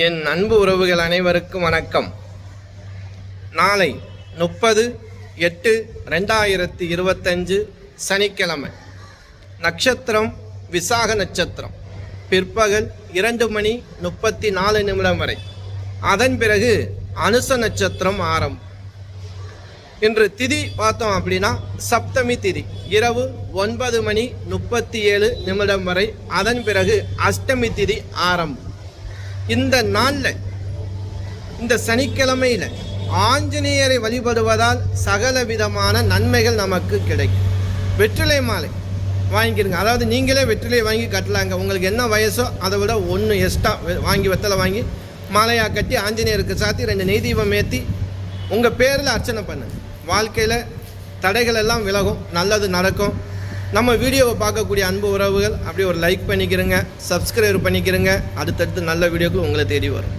என் அன்பு உறவுகள் அனைவருக்கும் வணக்கம். நாளை 30/8/2025 சனிக்கிழமை. நட்சத்திரம் விசாக நட்சத்திரம். பிற்பகல் 2:34 வரை. அதன் பிறகு அனுச நட்சத்திரம் ஆரம்பம். இன்று திதி பார்த்தோம் அப்படின்னா சப்தமி திதி இரவு 9:37 வரை. அதன் பிறகு அஷ்டமி திதி ஆரம்பம். இந்த நாளில் இந்த சனிக்கிழமையில் ஆஞ்சநேயரை வழிபடுவதால் சகல விதமான நன்மைகள் நமக்கு கிடைக்கும். வெற்றிலை மாலை வாங்கிக்கிறங்க. அதாவது நீங்களே வெற்றிலை வாங்கி கட்டலாங்க. உங்களுக்கு என்ன வயசோ அதை விட 1 எக்ஸ்ட்ரா வாங்கி வெத்தலை வாங்கி மாலையாக கட்டி ஆஞ்சநேயருக்கு சாத்தி 2 நெய் தீபம் ஏற்றி உங்கள் பேரில் அர்ச்சனை பண்ணுங்க. வாழ்க்கையில் தடைகள் எல்லாம் விலகும், நல்லது நடக்கும். நம்ம வீடியோவை பார்க்கக்கூடிய அன்பு உறவுகள் அப்படியே ஒரு லைக் பண்ணிக்கிறங்க, சப்ஸ்கிரைப் பண்ணிக்கிறங்க. அடுத்தடுத்து நல்ல வீடியோக்கள் உங்களை தேடி வரும்.